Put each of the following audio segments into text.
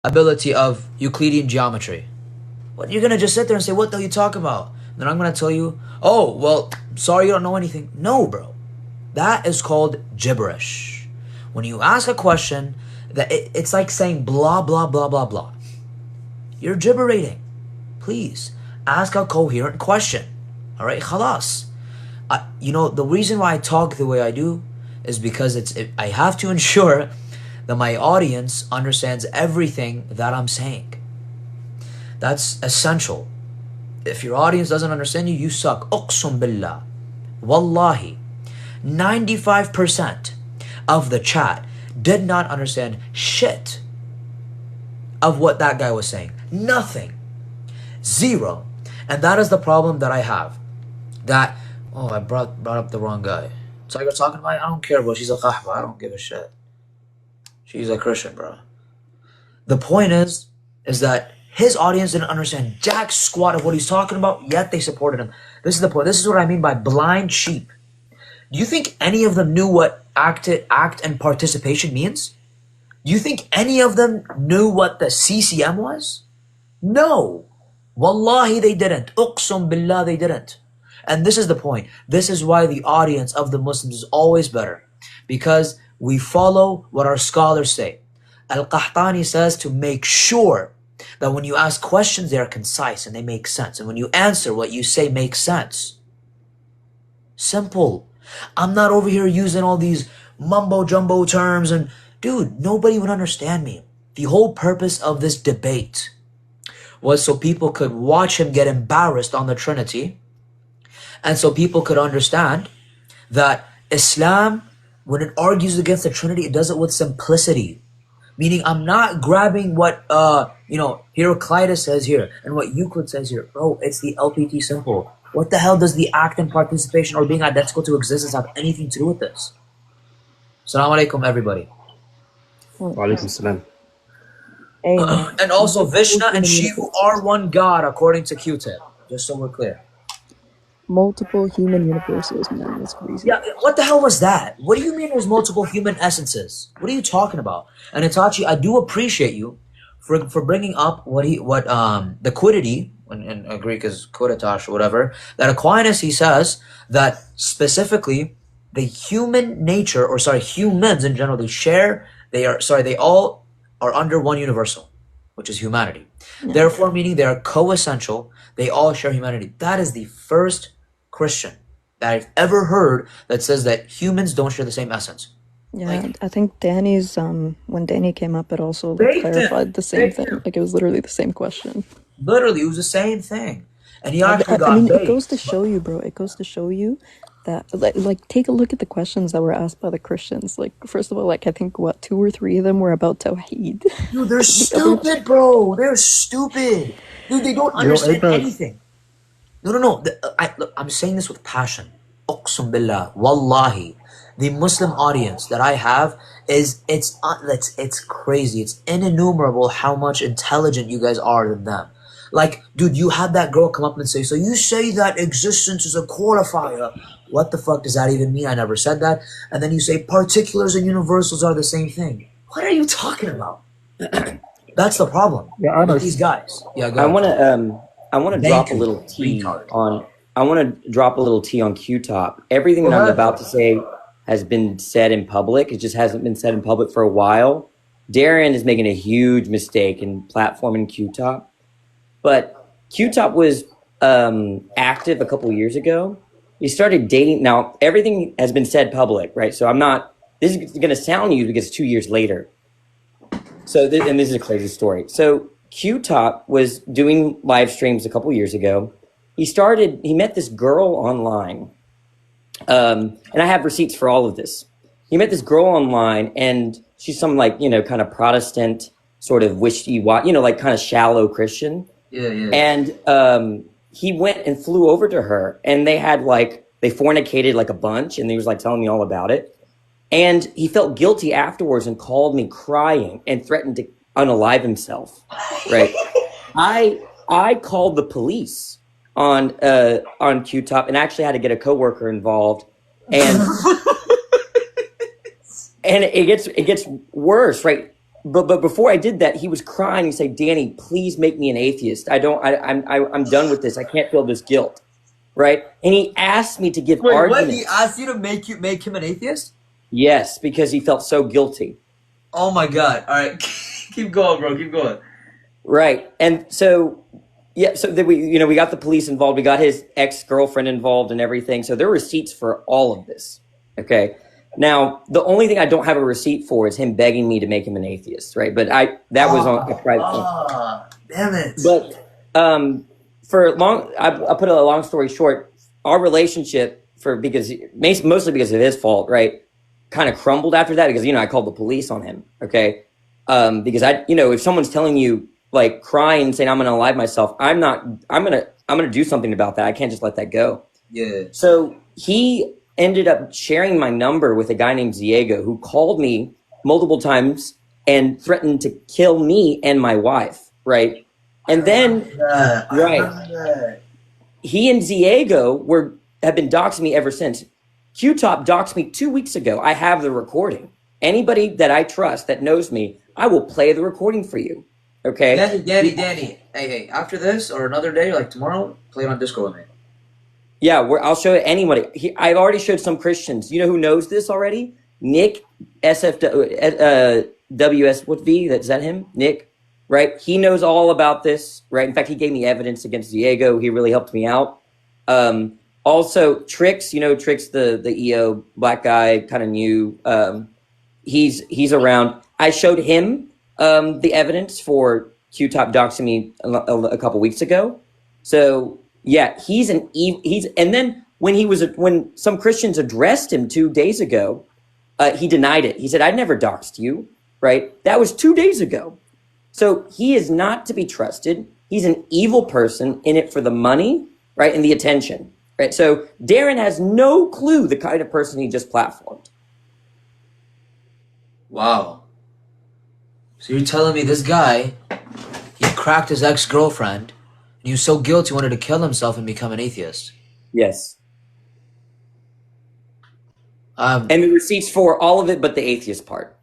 ability of Euclidean geometry. What, you're gonna just sit there and say, what the hell are you talking about? Then I'm gonna tell you, oh, well, sorry you don't know anything. No, bro. That is called gibberish. When you ask a question, it's like saying blah, blah, blah, blah, blah. You're gibberating. Please, ask a coherent question. All right, khalas. The reason why I talk the way I do is because I have to ensure that my audience understands everything that I'm saying. That's essential. If your audience doesn't understand you, you suck. Uqsum billah. Wallahi. 95% of the chat did not understand shit of what that guy was saying. Nothing. Zero. And that is the problem that I have. That, oh, I brought up the wrong guy. Tiger talking about, I don't care, bro. She's a kahwa. I don't give a shit. She's a Christian, bro. The point is that his audience didn't understand jack squat of what he's talking about, yet they supported him. This is the point. This is what I mean by blind sheep. Do you think any of them knew what act and participation means? Do you think any of them knew what the CCM was? No. Wallahi, they didn't. Uqsum billah, they didn't. And this is the point. This is why the audience of the Muslims is always better. Because we follow what our scholars say. Al-Qahtani says to make sure that when you ask questions, they are concise and they make sense. And when you answer, what you say makes sense. Simple. I'm not over here using all these mumbo-jumbo terms and, dude, nobody would understand me. The whole purpose of this debate was so people could watch him get embarrassed on the Trinity, and so people could understand that Islam, when it argues against the Trinity, it does it with simplicity. Meaning, I'm not grabbing what Heraclitus says here and what Euclid says here. Bro, it's the LPT simple. What the hell does the act and participation or being identical to existence have anything to do with this? Assalamu alaikum, everybody. Wa alaikum salam. And also, Vishnu and Shiva are one God according to Q-Tip. Just so we're clear. Multiple human universes, man. That's crazy. Yeah, what the hell was that? What do you mean there's multiple human essences? What are you talking about? And Itachi, I do appreciate you for bringing up the quiddity, in Greek is quidditas or whatever, that Aquinas, he says that specifically the human nature, humans in general, they all are under one universal, which is humanity. Yeah. Therefore, meaning they are co-essential, they all share humanity. That is the first Christian that I've ever heard that says that humans don't share the same essence. Yeah, I think Danny's, when Danny came up, it also clarified the same thing. Like, it was literally the same question. Literally, it was the same thing. And he actually got it goes to show you, bro. It goes to show you that, like, take a look at the questions that were asked by the Christians. Like, first of all, like, I think, 2 or 3 of them were about Tawheed. Dude, they're stupid, bro. They're stupid. Dude, they don't understand anything. No. Look, I'm saying this with passion. Uqsum billah, wallahi. The Muslim audience that I have it's crazy. It's innumerable how much intelligent you guys are than them. Like, dude, you had that girl come up and say, so you say that existence is a qualifier. What the fuck does that even mean? I never said that. And then you say particulars and universals are the same thing. What are you talking about? That's the problem with these guys. Yeah, go ahead. I want to drop a little tea on. I want to drop a little tea on Q-Top. Everything that I'm about to say has been said in public. It just hasn't been said in public for a while. Darren is making a huge mistake in platforming Q-Top. But Q-Top was active a couple years ago. He started dating. Now, everything has been said public, right? So this is going to sound you because it's 2 years later. So, and this is a crazy story. So Q-Top was doing live streams a couple years ago. He met this girl online. And I have receipts for all of this. He met this girl online, and she's some kind of Protestant sort of wishy-washy, like kind of shallow Christian. Yeah. And he went and flew over to her, and they fornicated like a bunch, and he was telling me all about it. And he felt guilty afterwards and called me crying and threatened to unalive himself. Right? I called the police on Q-Top and actually had to get a coworker involved, and and it gets worse, right? but before I did that, he was crying. He said, "Danny, please make me an atheist. I'm done with this. I can't feel this guilt." Right? And he asked me to give Wait, what? arguments. He asked you to make him an atheist? Yes, because he felt so guilty. Oh my God! All right, keep going, bro. Keep going. Right. And so, yeah, so then we got the police involved. We got his ex-girlfriend involved and everything. So there are receipts for all of this. Okay. Now, the only thing I don't have a receipt for is him begging me to make him an atheist. Right. But that was on a private phone. Damn it. But I put a long story short, our relationship mostly because of his fault, right, kind of crumbled after that because, I called the police on him. Okay. Because if someone's telling you, like, crying and saying I'm going to unalive myself, I'm going to do something about that. I can't just let that go. Yeah. So he ended up sharing my number with a guy named Diego who called me multiple times and threatened to kill me and my wife. Right. And then, he and Diego have been doxing me ever since. Q-Top doxed me 2 weeks ago. I have the recording. Anybody that I trust that knows me, I will play the recording for you. Okay. Danny. Hey, after this or another day, like tomorrow, play it on Discord with me. Yeah, I'll show it anybody. I've already showed some Christians. You know who knows this already? Nick SFWS. What V? Is that him? Nick, right? He knows all about this, right? In fact, he gave me evidence against Diego. He really helped me out. Also, Trix. Trix, the EO black guy, kind of new. He's around. I showed him the evidence for Q-Top doxing me a couple weeks ago. So yeah, and then when some Christians addressed him 2 days ago, he denied it. He said, "I never doxed you." Right? That was 2 days ago. So he is not to be trusted. He's an evil person in it for the money, right, and the attention. Right? So Darren has no clue the kind of person he just platformed. Wow. So you're telling me this guy, he cracked his ex-girlfriend, and he was so guilty he wanted to kill himself and become an atheist? Yes. And the receipts for all of it but the atheist part.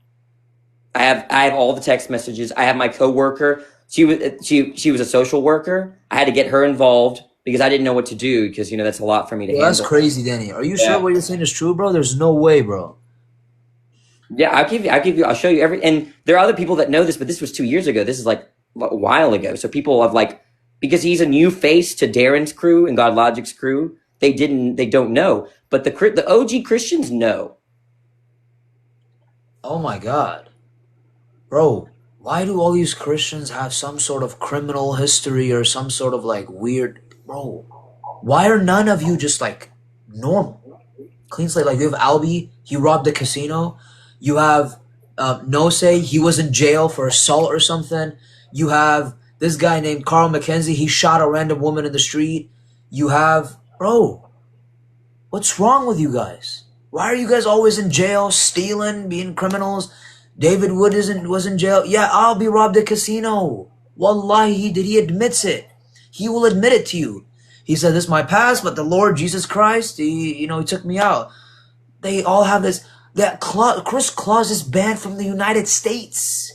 I have all the text messages. I have my coworker. She was a social worker. I had to get her involved because I didn't know what to do because that's a lot for me to handle. That's crazy, Danny. Are you sure what you're saying is true, bro? There's no way, bro. Yeah, I'll show you and there are other people that know this, but this was 2 years ago. This is like a while ago. So people have because he's a new face to Darren's crew and God Logic's crew, they don't know. But the OG Christians know. Oh my God. Bro, why do all these Christians have some sort of criminal history or some sort of weird, bro? Why are none of you just normal? Clean slate. You have Albie, he robbed a casino. You have Nose, he was in jail for assault or something. You have this guy named Carl McKenzie, he shot a random woman in the street. You have, bro, what's wrong with you guys? Why are you guys always in jail, stealing, being criminals? David Wood was in jail. Yeah, Albie robbed a casino. Wallahi, he did. He admits it. He will admit it to you. He said, "This is my past, but the Lord Jesus Christ, he took me out." They all have this. Chris Claus is banned from the United States.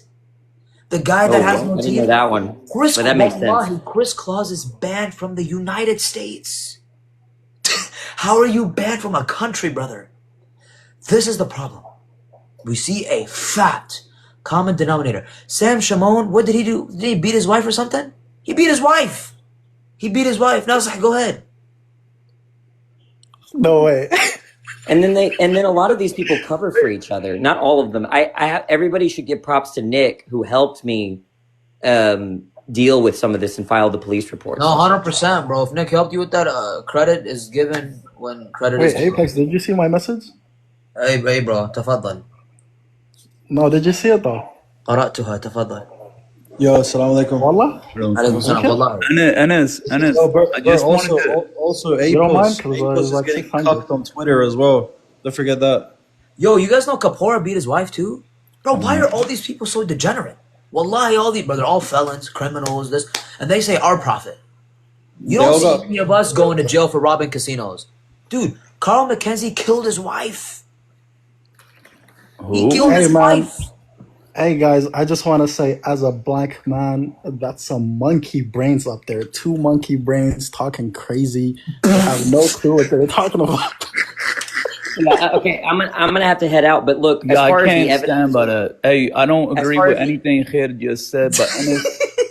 The guy that has no I didn't teeth. know that one. But that makes sense. Chris Claus is banned from the United States. How are you banned from a country, brother? This is the problem. We see a fat common denominator. Sam Shimon, what did he do? Did he beat his wife or something? He beat his wife. Now it's go ahead. No way. And then a lot of these people cover for each other. Not all of them. Everybody should give props to Nick, who helped me deal with some of this and file the police reports. No, 100%, bro. If Nick helped you with that, credit is given when credit is given. Apex, did you see my message? Hey, bro. تفضل. No, did you see it though? قرأتها تفضل. Yo, assalamu alaikum. Wallah? عليكم السلام والله. Anas, I just wanted to also You don't mind? Apos 'Cause is it's getting 600. cucked on Twitter as well. Don't forget that. Yo, you guys know Kapoor beat his wife too? Bro, why are all these people so degenerate? Wallahi, they're all felons, criminals, and they say our prophet. You don't see any of us going to jail for robbing casinos. Dude, Carl McKenzie killed his wife. He killed his wife. Hey guys, I just want to say, as a black man, that's some monkey brains up there. Two monkey brains talking crazy. They have no clue what they're talking about. Yeah, okay, I'm gonna have to head out. But look, as Yeah, I far as the can't stand evidence, by that. Hey, I don't as agree far with as the anything Khair just said, but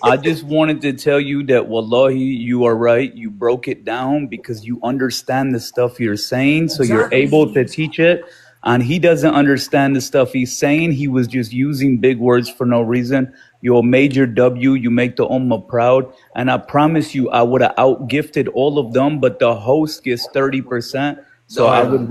I just wanted to tell you that wallahi, you are right. You broke it down because you understand the stuff you're saying, so you're Exactly. able to teach it. And he doesn't understand the stuff he's saying. He was just using big words for no reason. You're a major W. You make the Ummah proud. And I promise you, I would have outgifted all of them, but the host gets 30%. So I would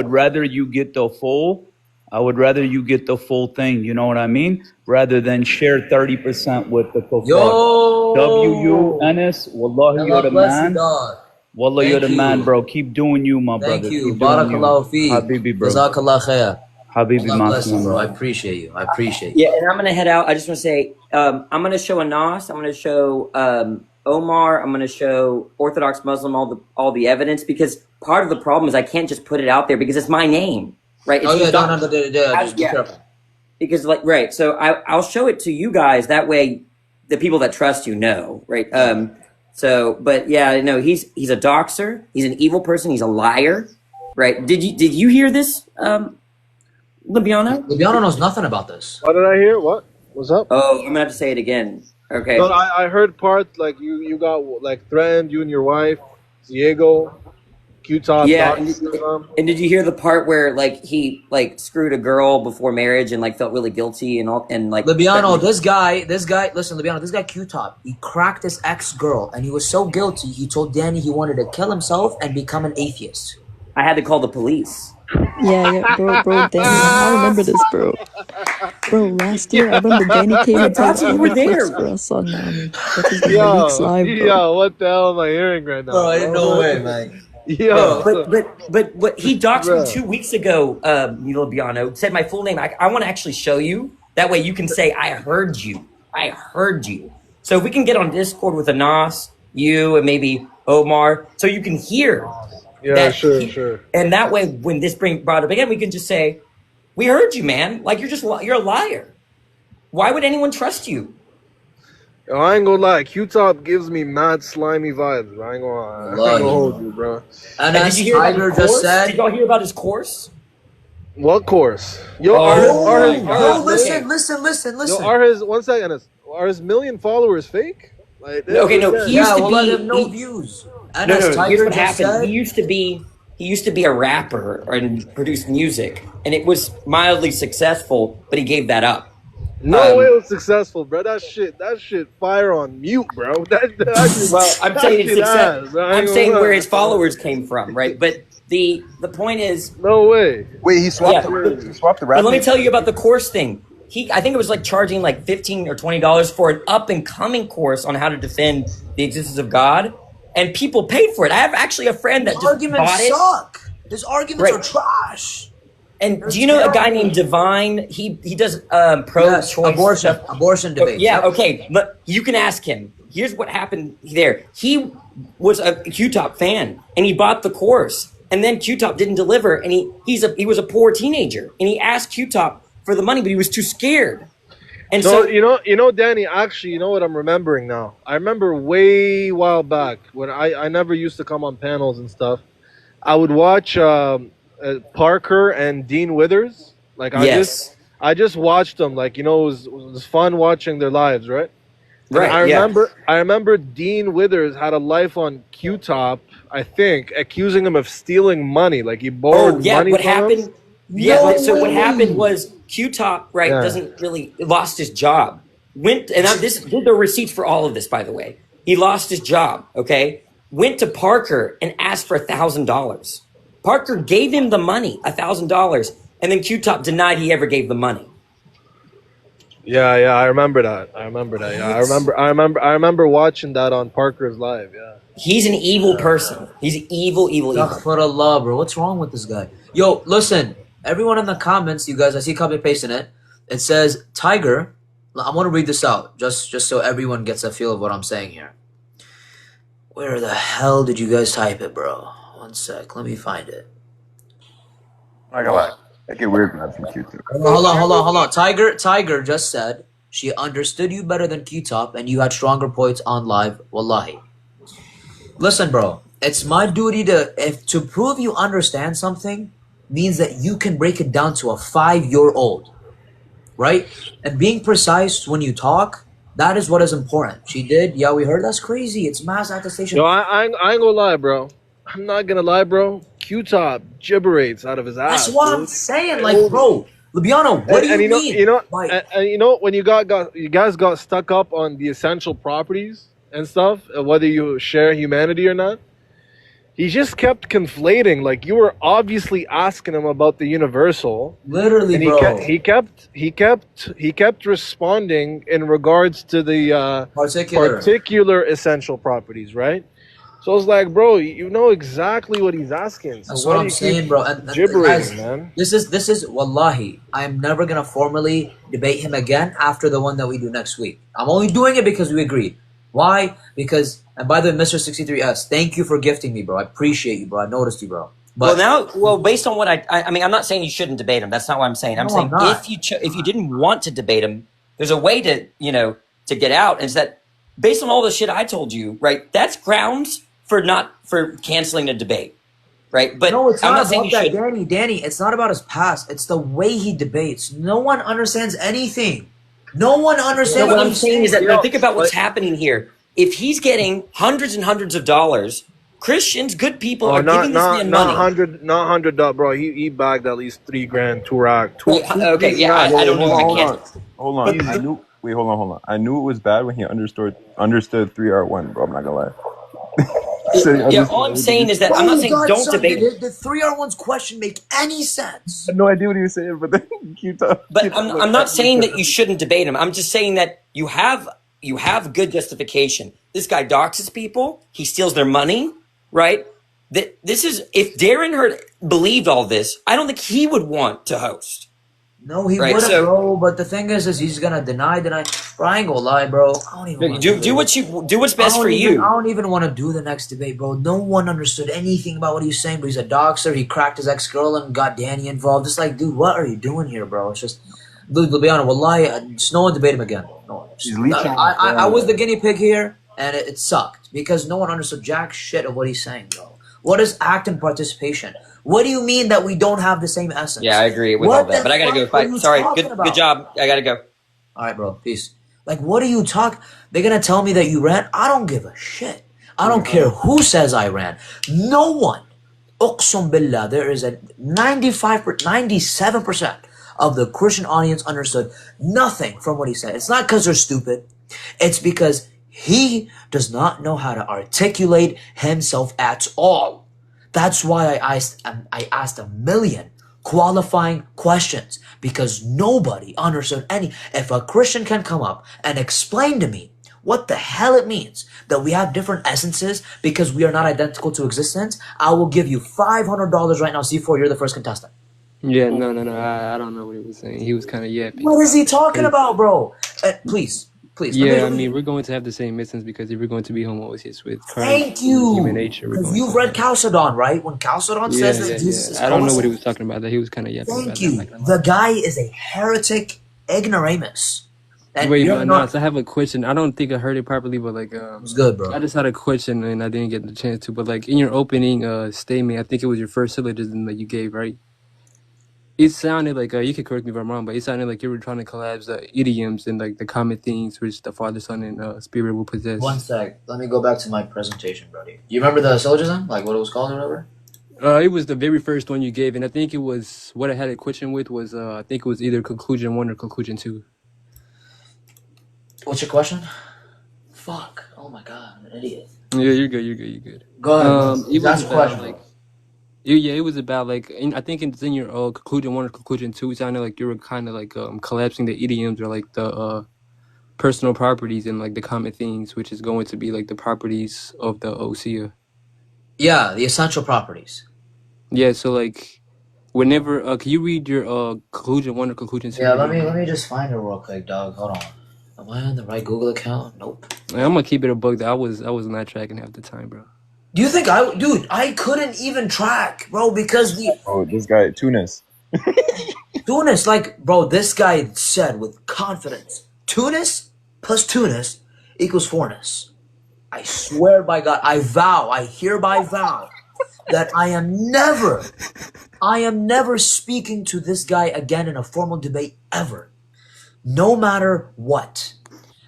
rather you get the full. I would rather you get the full thing. You know what I mean? Rather than share 30% with the kuffar. W.U. Yo, Ennis, wallahi, you're Allah the bless you, man. dog. Wallah, you're the Thank man, you. bro. Keep doing you, my Thank brother. you. Keep doing you. Barakallahu feek. Habibi, bro. Jazakallah khair. Habibi, Allah bless you, Maslam, bro. I bro. appreciate you. I appreciate you. yeah, and I'm gonna head out. I just want to say, I'm gonna show Anas. I'm gonna show Omar. I'm gonna show Orthodox Muslim all the evidence, because part of the problem is I can't just put it out there because it's my name, right? It's Oh yeah, Doc- just be yeah. careful. Because right, so I'll show it to you guys. That way, the people that trust you know, right? So, but yeah, no, he's a doxer. He's an evil person. He's a liar, right? Did you hear this, Libiano? Libiano knows nothing about this. What did I hear? What? What's up? Oh, I'm gonna have to say it again. Okay. No, I heard parts like you got like threatened, you and your wife, Diego, Q-Top. Yeah, Doc, and did you hear the part where like he like screwed a girl before marriage and like felt really guilty and all and like Libiano, this guy, listen, Libiano, this guy Q-Top, he cracked his ex-girl and he was so guilty, he told Danny he wanted to kill himself and become an atheist. I had to call the police. Yeah, bro, Danny, I remember this, bro. Bro, last year, I remember Danny came and That's posted you were all the clips there. for us on what is the Weeks Live, bro. Yo, what the hell am I hearing right now? Bro, ain't no way, man. Yo, But he doxed Bruh. me 2 weeks ago, Libiano, said my full name. I want to actually show you. That way you can say, I heard you. I heard you. So if we can get on Discord with Anas, you, and maybe Omar, so you can hear. yeah, that sure. And that way, when this brought up again, we can just say, we heard you, man. Like, you're a liar. Why would anyone trust you? Yo, I ain't gonna lie, Q-Top gives me mad slimy vibes. Bro. I ain't gonna hold you, bro. And Did as you hear about Tiger his just course? said, Did y'all hear about his course? What course? Yo, yo, listen. Yo, are his 1 second? Are his million followers fake? Like, Okay, no, he used yeah, to we'll be. let him no he- views. And No, as here's Tiger what just happened. said, He used to be a rapper and produce music, and it was mildly successful, but he gave that up. No way it was successful, bro. That shit fire on mute, bro. Well, I'm that saying it's shit success. ass, bro. I ain't I'm gonna saying lie. where his followers came from, right? But the point is, No way. Wait, he swapped Yeah. he swapped the rap. but let me name. tell you about the course thing. I think it was like charging like $15 or $20 for an up and coming course on how to defend the existence of God, and people paid for it. I have actually a friend that his just arguments bought it. suck. His arguments Right. are trash. And They're do you know a guy terrible. named Divine? He does Yes, pro-choice stuff. abortion debates. Yeah, Yep. okay, but you can ask him. Here's what happened there. He was a Q-Top fan, and he bought the course, and then Q-Top didn't deliver, and he was a poor teenager, and he asked Q-Top for the money, but he was too scared. And So so, you know, Danny. Actually, you know what I'm remembering now. I remember way while back when I never used to come on panels and stuff. I would watch Parker and Dean Withers. Like I just watched them. Like, you know, it was fun watching their lives, right? And right, I remember Dean Withers had a life on Q-Top, I think, accusing him of stealing money. Like he borrowed Oh, yeah, money what from him. happened? Yeah, No so what way. happened was Q-Top, right, Yeah. doesn't really, lost his job. These are the receipts for all of this, by the way. He lost his job, okay? Went to Parker and asked for $1,000. Parker gave him the money, $1,000, and then Q-Top denied he ever gave the money. Yeah, I remember that. Yeah, I remember watching that on Parker's live. Yeah. He's an evil person. He's evil. Astaghfirullah, bro. What's wrong with this guy? Yo, listen. Everyone in the comments, you guys, I see copy pasting it. It says Tiger. I want to read this out just so everyone gets a feel of what I'm saying here. Where the hell did you guys type it, bro? One sec. Let me find it. I got it. I get weird vibes from Q-Tip. Hold on. Tiger just said she understood you better than Q-Top and you had stronger points on live. Wallahi. Listen, bro. It's my duty to prove you understand something means that you can break it down to a 5-year-old. Right? And being precise when you talk, that is what is important. She did. Yeah, we heard. That's crazy. It's mass attestation. Yo, I ain't gonna lie, bro. I'm not gonna lie, bro. Q-Top gibberates out of his ass. That's what I'm dude. saying. Like, bro, Lubiano, what do you mean? You know, when you guys got stuck up on the essential properties and stuff, whether you share humanity or not, he just kept conflating. Like, you were obviously asking him about the universal. Literally, and bro. He kept responding in regards to the particular essential properties, right? So I was like, bro, you know exactly what he's asking. So that's what I'm saying, bro. And gibbering, man. This is wallahi. I'm never gonna formally debate him again after the one that we do next week. I'm only doing it because we agreed. Why? Because, and by the way, Mr. 63S, thank you for gifting me, bro. I appreciate you, bro. I noticed you, bro. But based on what I mean, I'm not saying you shouldn't debate him. That's not what I'm saying. I'm saying if you didn't want to debate him, there's a way to to get out. And it's that based on all the shit I told you, right? That's grounds for canceling a debate, right? But no, it's I'm not not saying about you that, should. Danny. It's not about his past. It's the way he debates. No one understands anything. No one understands. What I'm saying is that think about what's happening here. If he's getting hundreds and hundreds of dollars, Christians, good people, are giving this man money. Not $100, bro. He bagged at least $3,000, Turak. Okay, yeah, I don't know. Hold on. Hold on. I knew it was bad when he understood 3R1, bro. I'm not gonna lie. All I'm saying is that I'm not saying don't debate. Did the 3R1's question make any sense? I had no idea what he was saying, but then I'm not saying that you shouldn't debate him. I'm just saying that you have good justification. This guy doxes people. He steals their money, right? This is, if Darren Hurt believed all this, I don't think he would want to host. No, he wouldn't, bro. But the thing is he's gonna deny. Bro, I ain't gonna lie, bro. I don't even do what's best for you. I don't even want to do the next debate, bro. No one understood anything about what he was saying. But he's a doxer. He cracked his ex-girl and got Danny involved. It's like, dude, what are you doing here, bro? It's just, dude, to be honest, wallahi, just no one debate him again. No one. I was the guinea pig here, and it sucked because no one understood jack shit of what he's saying, bro. What is active participation? What do you mean that we don't have the same essence? Yeah, I agree with all that. But I gotta go fight. Sorry, good job. I gotta go. All right, bro. Peace. Like, what are you talking? They're gonna tell me that you ran? I don't give a shit. I don't care who says I ran. No one. Uqsum billah, there is a 97% of the Christian audience understood nothing from what he said. It's not because they're stupid. It's because he does not know how to articulate himself at all. That's why I asked a million qualifying questions, because nobody understood any. If a Christian can come up and explain to me what the hell it means that we have different essences because we are not identical to existence, I will give you $500 right now. C4, you're the first contestant. Yeah, no. I don't know what he was saying. He was kind of yapping. What is he talking about, bro? Please. Yeah, I mean, we're going to have the same essence because if we're going to be homoousios with human nature. Because you've read Chalcedon, right? When Chalcedon says that Jesus is I don't know what he was talking about. That he was kind of yapping about. Thank you. The guy is a heretic ignoramus. Wait, I have a question. I don't think I heard it properly, but it's good, bro. I just had a question and I didn't get the chance to. But in your opening statement, I think it was your first syllogism that you gave, right? It sounded like, you can correct me if I'm wrong, but it sounded like you were trying to collapse the idioms and the common things which the Father, Son, and Spirit will possess. One sec. Let me go back to my presentation, buddy. You remember the syllogism? Like what it was called or whatever? It was the very first one you gave, and I think it was, what I had a question with was, I think it was either conclusion 1 or conclusion 2. What's your question? Fuck. Oh my god, I'm an idiot. Yeah, you're good. Go ahead. That's a question. It was about I think it's in your conclusion 1 or conclusion 2. It sounded like you were kind of collapsing the idioms or the personal properties and the common things, which is going to be the properties of the Ousia. Yeah, the essential properties. Yeah, so whenever can you read your conclusion 1 or conclusion 2? Yeah, let me just find it real quick, dog. Hold on. Am I on the right Google account? Nope. I'm gonna keep it a bug. I was not tracking half the time, bro. Do you think I couldn't even track, bro, because this guy, Tunis. Tunis, like, bro, this guy said with confidence, Tunis plus Tunis equals fourness. I swear by God, I vow, I hereby vow that I am never speaking to this guy again in a formal debate ever. No matter what.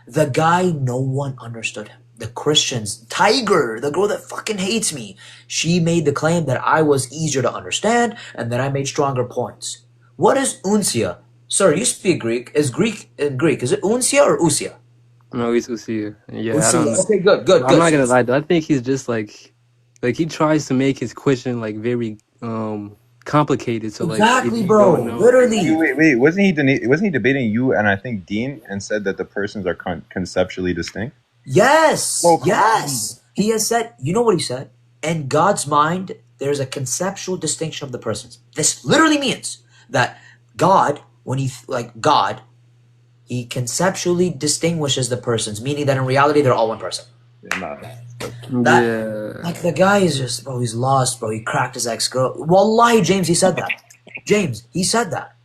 The guy, no one understood him. The Christians, Tiger, the girl that fucking hates me, she made the claim that I was easier to understand and that I made stronger points. What is uncia? Sir, you speak Greek. Is Greek in Greek? Is it uncia or usia? No, he's Usia. Yeah, I Uncia. don't know. Okay, good. I'm not gonna lie though. I think he's just like he tries to make his question like very complicated. So like if Exactly, you bro. don't know, Literally. Wait. Wasn't he debating you and I think Dean and said that the persons are conceptually distinct? Yes. Oh, come Yes. He has said, you know what he said? In God's mind, there's a conceptual distinction of the persons. This literally means that God, when God, he conceptually distinguishes the persons, meaning that in reality, they're all one person. That, yeah. like, the guy is just, bro, he's lost, bro. He cracked his ex-girl. Wallahi, James, he said that. James, he said that.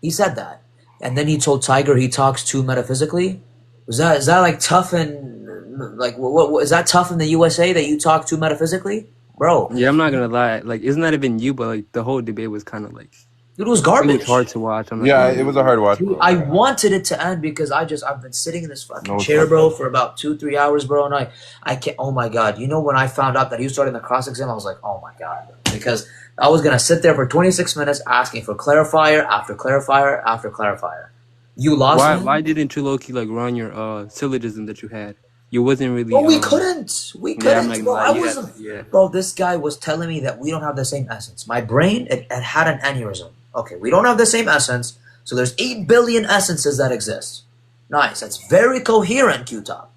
He said that. And then he told Tiger he talks too metaphysically. Is that like tough in, like, what is that tough in the USA that you talk too metaphysically? Bro, Yeah, I'm not gonna lie. Like, it's not even you, but like the whole debate was kind of like it was it was garbage. hard to watch. I'm not Yeah, gonna it was a hard watch, Dude, bro. I wanted it to end because I've been sitting in this fucking No, it's chair, not. bro, for about 2-3 hours, bro, and I can't. Oh my god! You know when I found out that he was starting the cross exam, I was like, oh my god, because I was gonna sit there for 26 minutes asking for clarifier after clarifier after clarifier. You lost. Why didn't you low-key like run your syllogism that you had? You wasn't really Bro, we couldn't. We yeah, I'm not couldn't. gonna Bro, lie, I you had wasn't. yeah. Bro, this guy was telling me that we don't have the same essence. My brain, it had an aneurysm. Okay, we don't have the same essence, so there's 8 billion essences that exist. Nice. That's very coherent, Q-Top.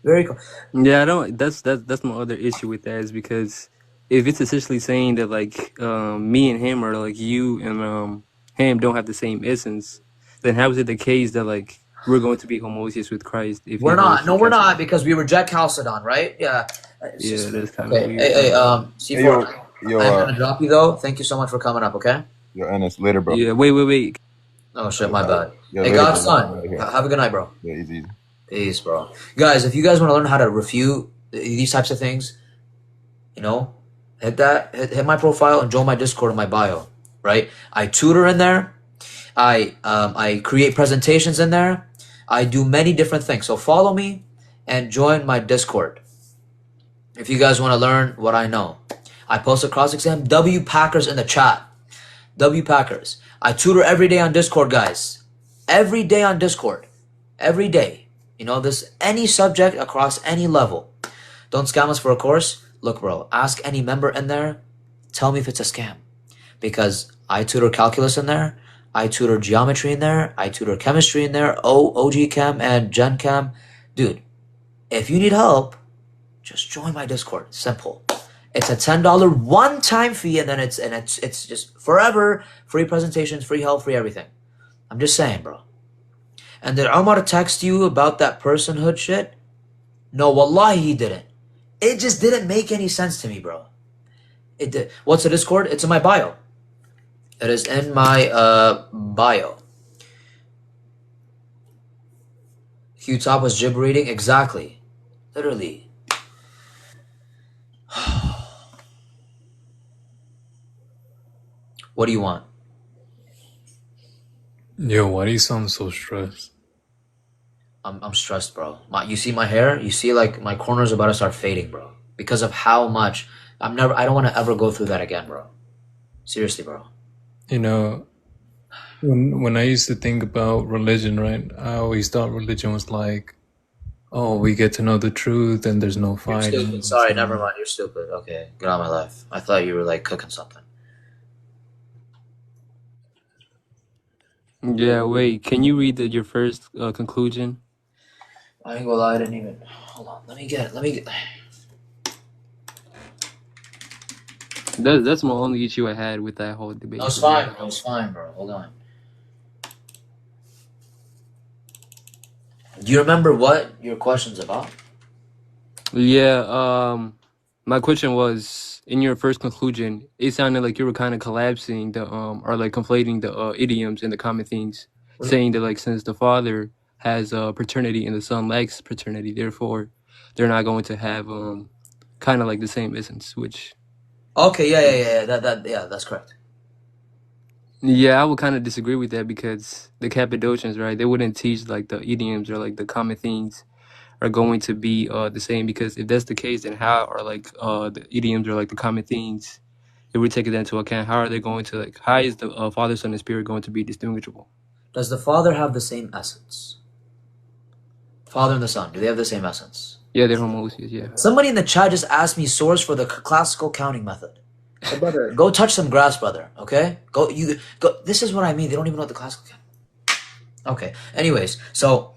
Very Yeah, I don't that's my other issue with that is because if it's essentially saying that like me and him or like you and him don't have the same essence, then how is it the case that like we're going to be homoousios with Christ if We're he holds not. No, we're Trinitarianism? not because we reject Chalcedon, right? Yeah. It's Yeah, just, that's kind of okay. weird. Hey, Hey, C4. yo, I'm gonna drop you though. Thank you so much for coming up. Okay. yo, Ennis, later, bro. Yeah, wait. Oh shit, my bad. Yeah, Hey, later, God's bro. son. Right here. Have a good night, bro. Yeah, easy. Peace, bro. Guys, if you guys want to learn how to refute these types of things, you know, hit my profile and join my Discord in my bio. Right? I tutor in there. I create presentations in there. I do many different things. So follow me and join my Discord if you guys want to learn what I know. I post a cross exam. W Packers in the chat. W Packers. I tutor every day on Discord, guys. Every day on Discord. Every day. You know, this any subject across any level. Don't scam us for a course. Look, bro, ask any member in there. Tell me if it's a scam. Because I tutor calculus in there. I tutor geometry in there. I tutor chemistry in there. OG Chem and Gen Chem. Dude, if you need help, just join my Discord. Simple. It's a $10 one-time fee, and then it's just forever free presentations, free help, free everything. I'm just saying, bro. And did Omar text you about that personhood shit? No, wallahi he didn't. It just didn't make any sense to me, bro. It did. What's the Discord? It's in my bio. It is in my bio. Q-Top was jib reading? Exactly. Literally. What do you want? Yo, why do you sound so stressed? I'm stressed, bro. You see my hair? You see like my corners about to start fading, bro. Because of how much I don't want to ever go through that again, bro. Seriously, bro. You know, when I used to think about religion, right? I always thought religion was like, oh, we get to know the truth and there's no You're fighting. stupid. Sorry, never mind. You're stupid. Okay, get out of my life. I thought you were like cooking something. Yeah, wait. Can you read your first conclusion? I ain't gonna lie, I didn't even. Hold on. Let me get. That's my only issue I had with that whole debate. No, it's fine. No, it's fine, bro. Hold on. Do you remember what your question's about? Yeah, my question was in your first conclusion, it sounded like you were kind of collapsing the or like conflating the idioms and the common things, saying that like since the Father has paternity and the Son lacks paternity, therefore they're not going to have kind of like the same essence. Which Okay, yeah. That's correct. yeah, I would kind of disagree with that because the Cappadocians, right? They wouldn't teach like the idioms or like the common things are going to be the same, because if that's the case, then how are like the idioms or like the common things, if we take it into account, how are they going to like, how is the Father, Son, and Spirit going to be distinguishable? Does the Father have the same essence? Father and the Son, do they have the same essence? Yeah, they're homoousios, yeah. Somebody in the chat just asked me source for the classical counting method. So, brother, go touch some grass, brother. Okay, go. This is what I mean. They don't even know what the classical count. Okay. Anyways, so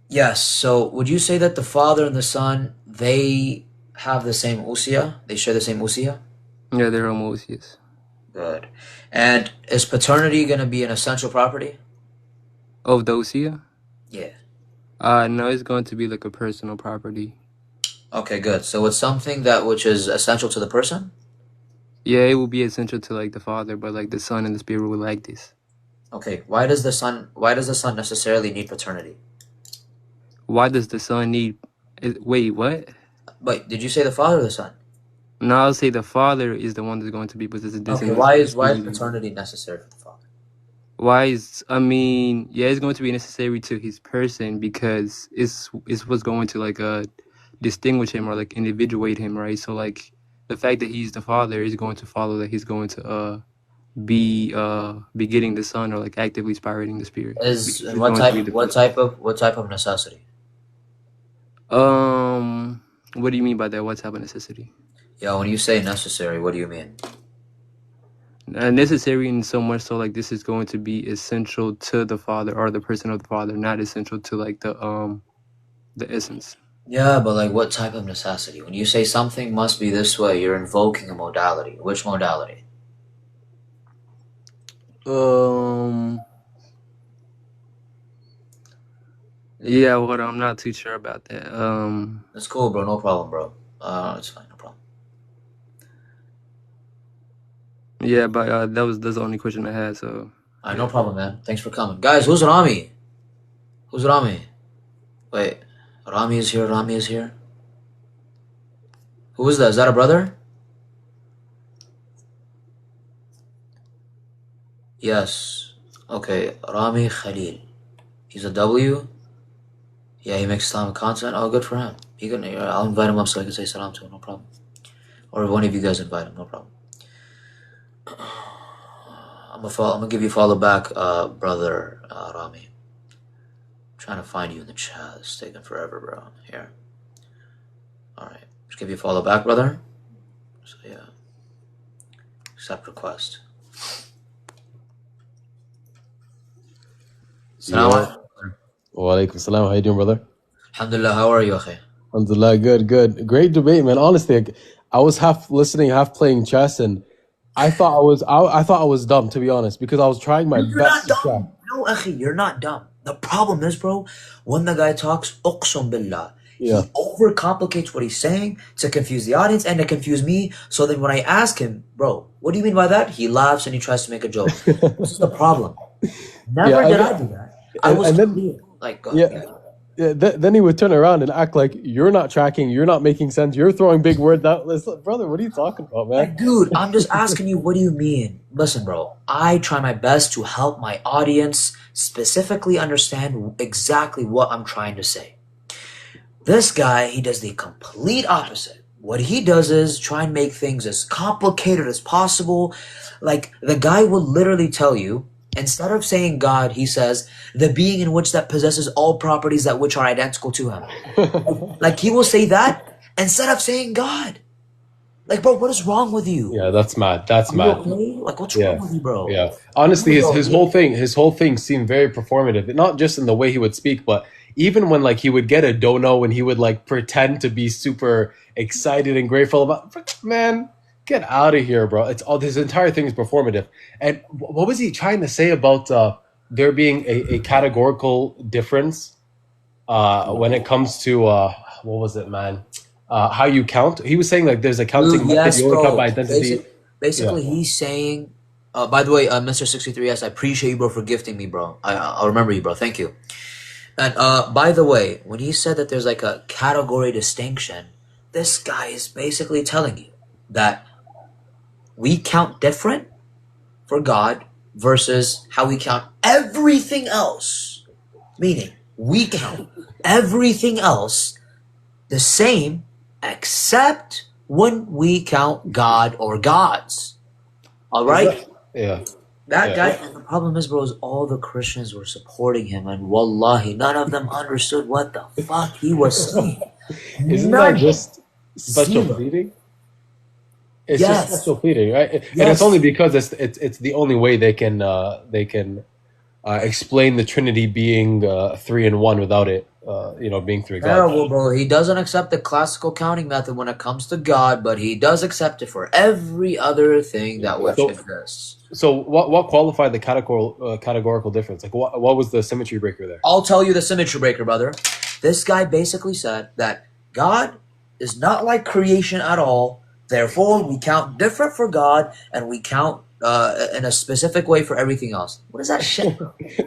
yes. So would you say that the Father and the Son, they have the same usia? They share the same usia? Yeah, they're homoousios. Good. And is paternity going to be an essential property? Of the usia? Yeah. No, it's going to be like a personal property. Okay, good. So it's something which is essential to the person? Yeah, it will be essential to like the Father, but like the Son and the Spirit will like this. Okay, why does the Son necessarily need paternity? Why does the Son need... Wait, what? But did you say the Father or the Son? No, I'll say the Father is the one that's going to be possessed. Okay, why is paternity necessary for the Father? It's going to be necessary to his person because it's what's going to like distinguish him or like individuate him, right? So like the fact that he's the Father is going to follow that he's going to be getting the Son or like actively spirating the Spirit. What type of necessity? What do you mean by that? What type of necessity? Yeah, when you say necessary, what do you mean? Necessary in so much so like this is going to be essential to the Father or the person of the Father, not essential to like the essence. Yeah, but like what type of necessity? When you say something must be this way, you're invoking a modality. Which modality? Yeah, well, I'm not too sure about that. That's cool, bro. No problem, bro. It's fine, no problem. Yeah, but that's the only question I had. So. No problem, man. Thanks for coming, guys. Who's Rami? Who's Rami? Wait, Rami is here. Rami is here. Who is that? Is that a brother? Yes. Okay, Rami Khalil. He's a W. Yeah, he makes Islamic content. Oh, good for him. I'll invite him up so I can say salam to him. No problem. Or if one of you guys invite him, no problem. I'm gonna give you a follow back, brother Rami. I'm trying to find you in the chat. It's taking forever, bro. Here. Alright. Just give you a follow back, brother. So yeah. Accept request. Wa alaikum salam. How you doing, brother? Alhamdulillah, how are you, akhi? Alhamdulillah, good. Great debate, man. Honestly, I was half listening, half playing chess, and I thought I was dumb, to be honest, because I was trying my You're best not to try. dumb. No, akhi, you're not dumb. The problem is, bro, when the guy talks, uqsum billah, Yeah. he overcomplicates what he's saying to confuse the audience and to confuse me. So then when I ask him, bro, what do you mean by that? He laughs and he tries to make a joke. This is the problem. Never Yeah, did I do that. I was and then- clear. Like, Then he would turn around and act like you're not tracking, you're not making sense, you're throwing big words out. Brother, what are you talking about, man? Like, dude, I'm just asking you, what do you mean? Listen, bro, I try my best to help my audience specifically understand exactly what I'm trying to say. This guy, he does the complete opposite. What he does is try and make things as complicated as possible. Like, the guy will literally tell you, instead of saying God, he says, the being in which that possesses all properties that which are identical to him. Like, he will say that instead of saying God. Like, bro, what is wrong with you? Yeah, that's mad. That's Are you mad. okay? Like, what's Yeah. wrong with you, bro? Yeah. Honestly, Bro, his whole thing seemed very performative. Not just in the way he would speak, but even when like he would get a dono and he would like pretend to be super excited and grateful about, man, get out of here, bro. It's all, his entire thing is performative. And what was he trying to say about there being a categorical difference when it comes to what was it, man? how you count. He was saying like there's a counting Dude, method. yes, You only count bro. by identity. Basically, Yeah. he's saying. By the way, Mr. 63S, I appreciate you, bro, for gifting me, bro. I'll remember you, bro. Thank you. And by the way, when he said that there's like a category distinction, this guy is basically telling you that we count different for God versus how we count everything else. Meaning, we count everything else the same except when we count God or gods. All right? Yeah. That Yeah. guy, and the problem is, bro, is all the Christians were supporting him, and wallahi, none of them understood what the fuck he was saying. Isn't None. that just special Zero. pleading? It's Yes. just special pleading, right? And Yes. it's only because it's the only way they can explain the Trinity being 3 in 1 without it, being 3 gods. Terrible, bro. He doesn't accept the classical counting method when it comes to God, but he does accept it for every other thing that which So- exists. So what qualified the categorical difference? Like what was the symmetry breaker there? I'll tell you the symmetry breaker, brother. This guy basically said that God is not like creation at all. Therefore, we count different for God, and we count in a specific way for everything else. What is that shit?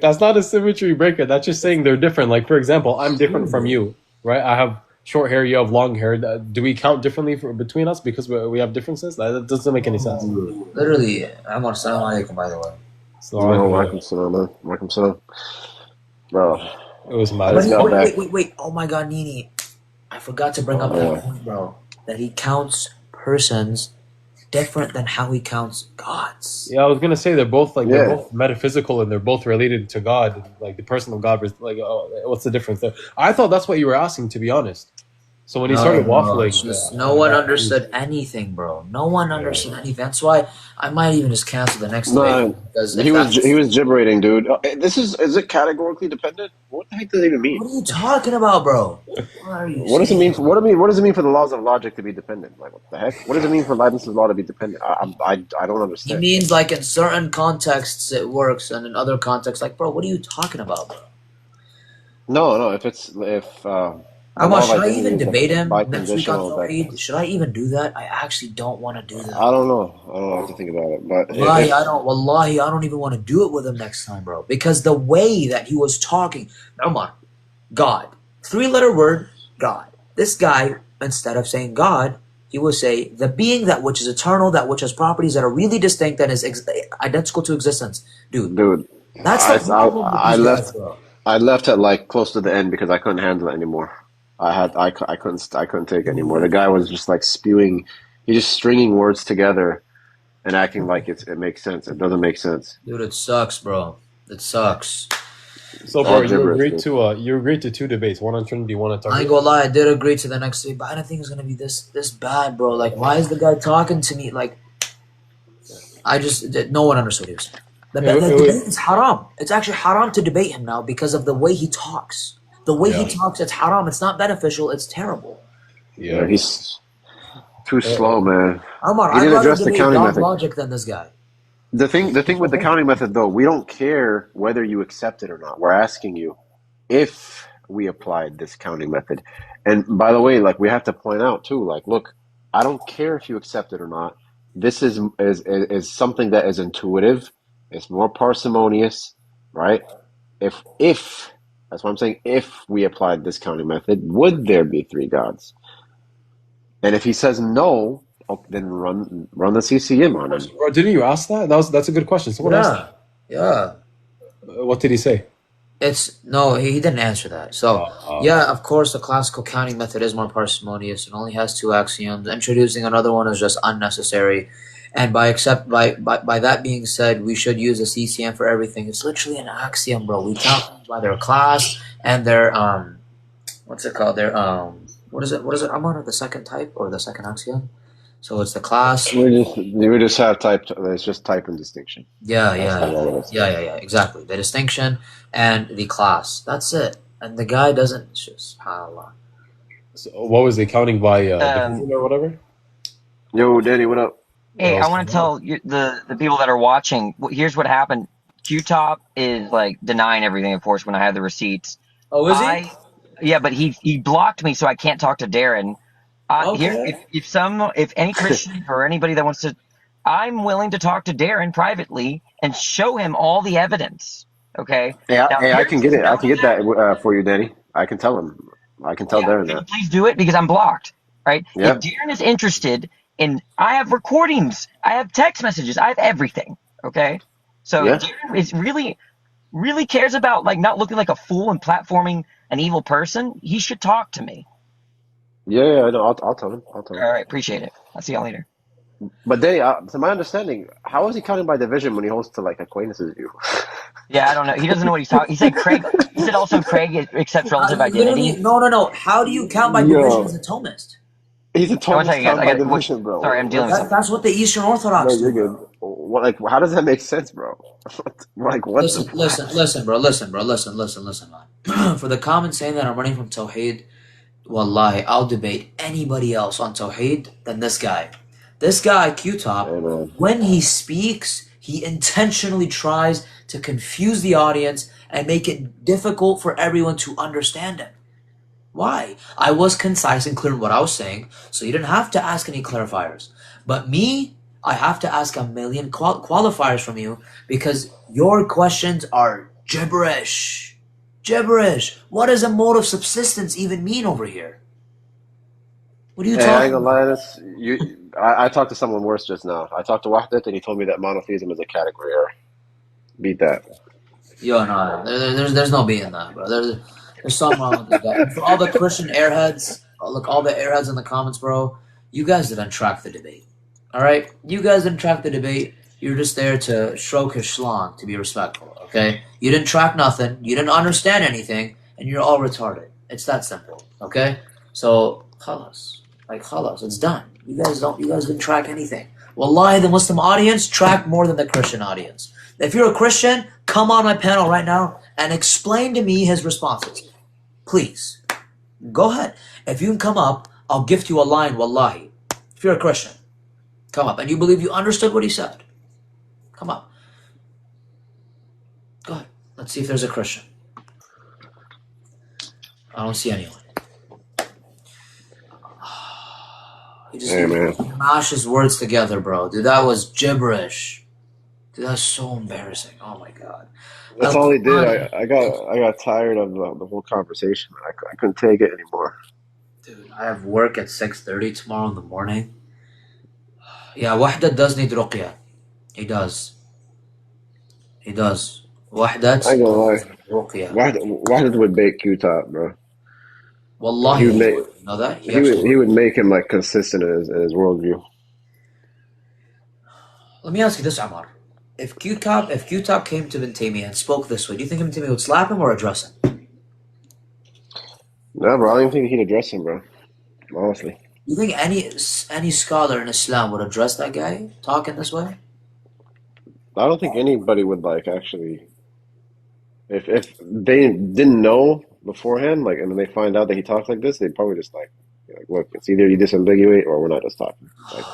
That's not a symmetry breaker. That's just saying they're different. Like for example, I'm different from you, right? I have short hair, you have long hair. Do we count differently between us because we have differences? That doesn't make any sense. Literally, I'm on Assalamu alaikum, by the way. So Welcome salam, man. Welcome salam. Bro, it was mad. But go back. wait. Oh my God, Nini. I forgot to bring up that point, bro. That he counts persons different than how he counts gods. Yeah, I was gonna say they're both Yeah. they're both metaphysical and they're both related to God. Like the person of God, what's the difference there? I thought that's what you were asking, to be honest. So when he started waffling, it's just no one understood anything, bro. No one understood anything. That's why I might even just cancel the next No, debate. Because if he was that's- he was gibberating, dude. Is it categorically dependent? What the heck does it even mean? What are you talking about, bro? What are you What does it saying? mean? What does it mean for the laws of logic to be dependent? Like what the heck? What does it mean for Leibniz's law to be dependent? I don't He understand. means like in certain contexts it works, and in other contexts, like, bro, what are you talking about, bro? No. If the law Amar, of should I identity even is debate him next week on biconditional, Tawheed? Should I even do that? I actually don't want to do that. I don't know. I don't know what to think about it, but Wallahi, I don't even want to do it with him next time, bro. Because the way that he was talking, Umar, God, 3-letter word, God. This guy, instead of saying God, he will say the being that which is eternal, that which has properties that are really distinct and is identical to existence. Dude, that's the problem with I these left. guys, bro. I left at like close to the end because I couldn't handle it anymore. I couldn't take it anymore. The guy was just like spewing, he just stringing words together and acting like it makes sense. It doesn't make sense. Dude, it sucks, bro. It sucks. so bro, you agreed to 2 debates, one on Trinity, one on I ain't Tawhid. gonna lie, I did agree to the next debate, but I didn't think it was gonna be this bad, bro. Like, why is the guy talking to me? Like, no one understood what he was saying. The debate is haram. It's actually haram to debate him now because of the way he talks. The way he talks, it's haram. It's not beneficial. It's terrible. Yeah, he's too slow, man. Amar, He I'd didn't rather address the debate counting God method. logic than this guy. The thing with the counting method, though, we don't care whether you accept it or not. We're asking you if we applied this counting method. And by the way, like we have to point out too, like, look, I don't care if you accept it or not. This is something that is intuitive. It's more parsimonious, right? If that's what I'm saying. If we applied this counting method, would there be 3 gods? And if he says no, then run the CCM on him. Bro, didn't you ask that? That's a good question. Someone asked that. Yeah. What did he say? He didn't answer that. So yeah, of course, the classical counting method is more parsimonious. It only has 2 axioms. Introducing another one is just unnecessary. And by that being said, we should use a CCM for everything. It's literally an axiom, bro. We count things by their class and their what's it called? Their what is it? Amar, the second type or the second axiom? So it's the class. We just have type. It's just type and distinction. Yeah, exactly. The distinction and the class. That's it. And the guy doesn't. SubhanAllah. So what was he counting by division or whatever? Yo, Danny, what up? Hey, I want to tell you, the people that are watching. Here's what happened. Q-Top is like denying everything, of course, when I have the receipts. Oh, is he? Yeah, but he blocked me, so I can't talk to Darren. Here, Okay. if any Christian or anybody that wants to, I'm willing to talk to Darren privately and show him all the evidence. Okay. Now, Hey, I Darren can get says it. I no can to get that. that for you, Danny. I can tell him. I can tell Yeah, Darren can you that. please do it because I'm blocked, right? If Yeah. Darren is interested in, I have recordings, I have text messages, I have everything. Okay. So if Yeah. Darren is really cares about like not looking like a fool and platforming an evil person, he should talk to me. Yeah. No, I'll tell him. I'll tell him. All right, appreciate it. I'll see y'all later. But Danny, to my understanding, how is he counting by division when he holds to like acquaintances with you? Yeah, I don't know. He doesn't know what he's talking. He said Craig. He said also Craig accepts relative Literally, identity. no. How do you count by division as Yo, a Thomist? he's a One Thomas second, guys. count I by got. division, bro. Sorry, I'm dealing with something. That's what the Eastern No, Orthodox do, you're good. bro. What, like, how does that make sense, bro? Like, what the? Listen, bro. Listen, man. For the comment saying that I'm running from Tawheed, wallahi, I'll debate anybody else on Tawheed than this guy. This guy, Q-Top, Hey, man. when he speaks, he intentionally tries to confuse the audience and make it difficult for everyone to understand him. Why? I was concise and clear in what I was saying, so you didn't have to ask any clarifiers. But me, I have to ask a million qualifiers from you because your questions are gibberish. Gibberish. What does a mode of subsistence even mean over here? What are you Hey, I ain't talking gonna lie. about? I talked to someone worse just now. I talked to Wahdat, and he told me that monotheism is a category error. Beat that. Yo, no, there's no being that, bro. There's something wrong with this guy. And for all the Christian airheads, look, all the airheads in the comments, bro, you guys didn't track the debate. All right? You guys didn't track the debate. You're just there to stroke his schlong, to be respectful, okay? You didn't track nothing. You didn't understand anything, and you're all retarded. It's that simple, okay? So, khalas. Like, khalas, it's done. You guys didn't track anything. Wallahi, the Muslim audience tracked more than the Christian audience. If you're a Christian, come on my panel right now and explain to me his responses. Please. Go ahead. If you can come up, I'll gift you a line, wallahi. If you're a Christian, come up. And you believe you understood what he said. Come up. Go ahead. Let's see if there's a Christian. I don't see anyone. He just Hey, man. mash his words together, bro. Dude, that was gibberish. Dude, that's so embarrassing. Oh my god. That's all he did. I got tired of the whole conversation. I couldn't take it anymore. Dude, I have work at 6:30 tomorrow in the morning. Yeah, Wahdat does need ruqya. He does. He does. Wahdat I ain't gonna lie. ruqya. Wahdat would bake Q-Top, bro. Wallahi, He would he make. would. You know that? He would make him like consistent in his worldview. Let me ask you this, Amar. If Q-Top came to Ibn Taymiyyah and spoke this way, do you think Ibn Taymiyyah would slap him or address him? No, bro. I don't even think he'd address him, bro. Honestly. You think any scholar in Islam would address that guy talking this way? I don't think anybody would like actually. If they didn't know beforehand, like, and then they find out that he talks like this, they'd probably just like, look, it's either you disambiguate or we're not just talking. Like,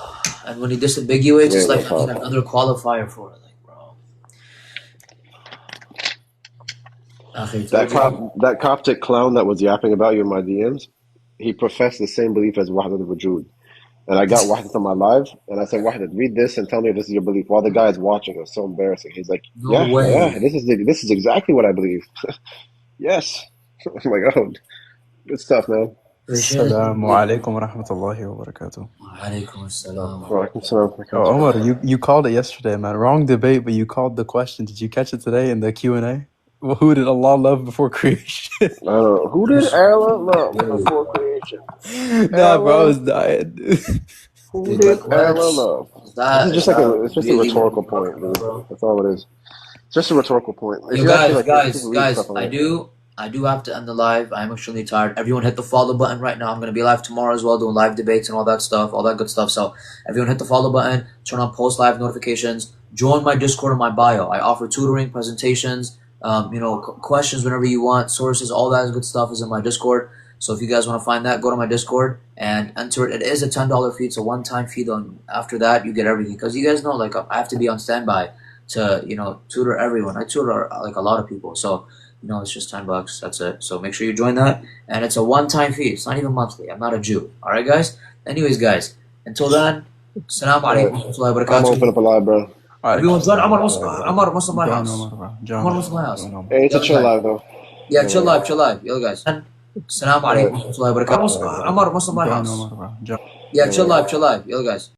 And when he disambiguates, it's yeah, like no another qualifier for it. Like, bro. Okay, that Coptic clown that was yapping about you in my DMs, he professed the same belief as Wahdat al-Wujud. And I got Wahdat on my live, and I said, Wahdat, read this and tell me if this is your belief. While the guy is watching, it was so embarrassing. He's like, No way. this is exactly what I believe. Yes. I'm like, oh, good stuff, man. Assalamu alaikum wa rahmatullahi wa barakatuh. Alaikum assalam. Walaikum salam. Oh, Omar, you called it yesterday, man. Wrong debate, but you called the question. Did you catch it today in the Q&A? Well, who did Allah love before creation? I don't know. Who did Allah love before creation? Nah, bro, I was dying. Who did Allah love? It's just a rhetorical point, dude. That's all it is. It's just a rhetorical point. Yo, guys, I do have to end the live. I'm extremely tired. Everyone hit the follow button right now. I'm going to be live tomorrow as well, doing live debates and all that stuff, all that good stuff. So everyone hit the follow button, turn on post live notifications, join my Discord in my bio. I offer tutoring, presentations, questions whenever you want, sources, all that good stuff is in my Discord. So if you guys want to find that, go to my Discord and enter it. It is a $10 fee. It's a one-time fee. After that, you get everything. Because you guys know, like, I have to be on standby to, tutor everyone. I tutor, like, a lot of people. So it's just $10. That's it. So make sure you join that. And it's a one-time fee. It's not even monthly. I'm not a Jew. All right, guys? Anyways, guys, until then, Assalamu alaikum wa rahmatullahi wa I'm gonna open barakatuh. up a live, bro. Everyone's done. I'm on Muslim my house. I'm on Muslim my house. Hey, it's a Yo, chill guys. live though. Yeah, chill live. Yo, guys. Assalamu alaikum wa rahmatullahi wa barakatuh. I'm on Muslim my house. Yeah, chill live. Yo, guys.